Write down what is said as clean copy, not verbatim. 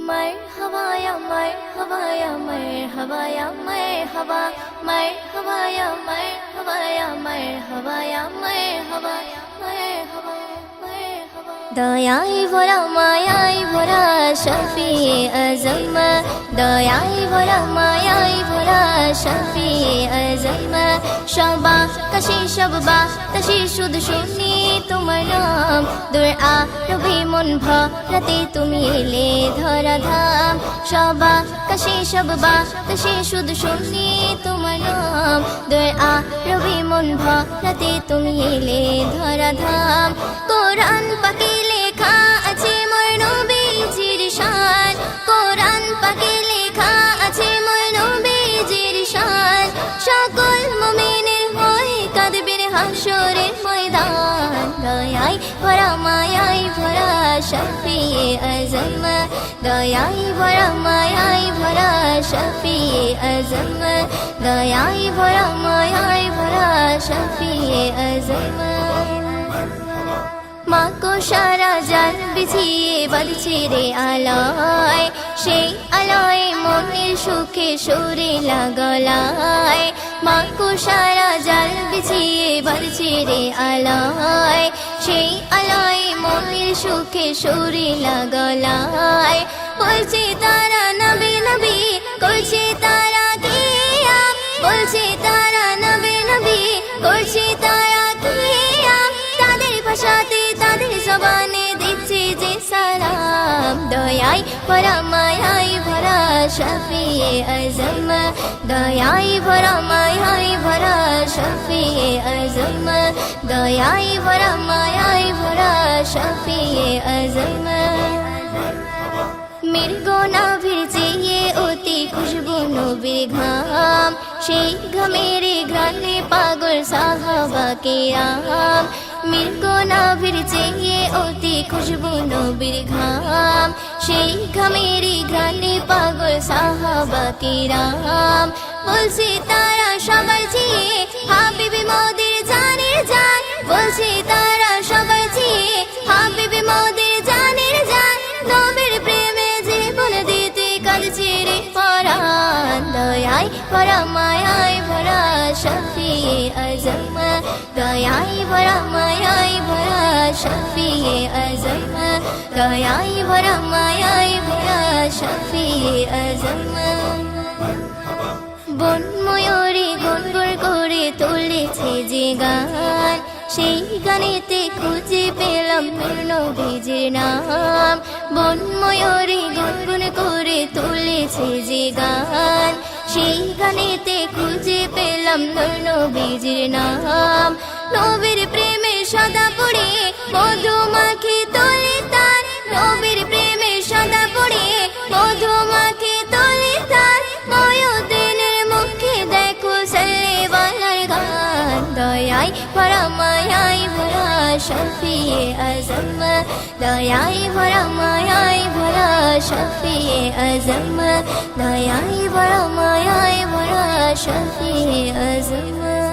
मरहबा या मरहबा या मरहबा या मरहबा मरहबा या मरहबा या मरहबा या मरहबा मरहबा मरहबा दयाई भरा मायाई भरा शफी अज़म दयाई भरा मायाई भरा शफी अज़म शबा कशी शबबा तशी शुद्ध शुनी তোমার নাম দূর আরবি মন ভরাতে তুমি এলে ধরা ধাম সবা কাশি সববা কাশি শুধু শুনি তোমার নাম দূর আরবি মন ভরাতে তুমি এলে ধরা ধাম কোরআন পাকে লেখা আছে মোর নবীজির শান কোরআন পাকে লেখা আছে মোর নবীজির শান সকল মুমিনের হয়ে কাঁদবে হাশরের ময়দান দয়াই ভরা মায়াই ভরা শফি আজম দয়াই ভরা মায়াই ভরা শফি আজম দয়াই ভরা মায়াই ভরা শফি আজম মাকো সারা জান বিছিয়ে বাঁধছে রে আলোয় সেই আলোয় মনের সুখে সুরে লাগলায় মাকো সারা জাল বিছিয়ে বাঁধছে রে আলোয় সেই আলোয় মনের সুখে সুরে লাগলায় বলছে তারা নবী নবী করছে তারা কিয়াম বলছে তারা নবী নবী করছে তারা কিয়াম তাদের ভাষাতে তাদের জবানে দিচ্ছে যে সালাম দয়াই ভরা মায়াই ভরা শফি আজম দয়াই ভরা মায়াই ভরা শফি আজম দয়াই ভরা মায়াই ভরা শফি আজম মির্গোনা ভিজিয়ে অতি খুশবু নবীর ঘাম সেই ঘামের ঘ্রাণে পাগল সাহাবা কিরাম মির্গোনা ভিজিয়ে অতি খুশবু নবীর ঘাম সেই ঘামের ঘ্রাণে পাগল সাহাবা কিরাম বলছে তারা সবার চেয়ে হাবিবি মোদের জানের জান বলছে তারা সবার চেয়ে হাবিবি মোদের জানের জান নবীর প্রেমে জীবন দিতে কাঁদছে রে পরাণ দয়াই ভরা মায়াই ভরা শফি আজম দয়াই ভরা মায়াই ভরা শফি আজম দয়াই ভরা মায়াই ভরা শফি আজম বন ময়ূরী গুনগুন করে তুলেছে যে গান সেই গানেতে খুঁজে পেলাম নবীজির নাম বন ময়ূরী গুনগুন করে তুলেছে যে গান সেই গানেতে খুঁজে পেলাম নবীজির নাম নবীর প্রেমে সদা পড়ে মধুমাখি তোলে তার নবীর প্রেমে সদা পড়ে মধুমাখি তোলে তার ময়ূদিনের মুখে দেখো সাল্লেওয়ালার গান দয়াই ভরা মায়াই ভরা শফি আজম দয়াই ভরা মায়াই ভরা শফি আজম দয়াই ভরা মায়াই ভরা শফি আজম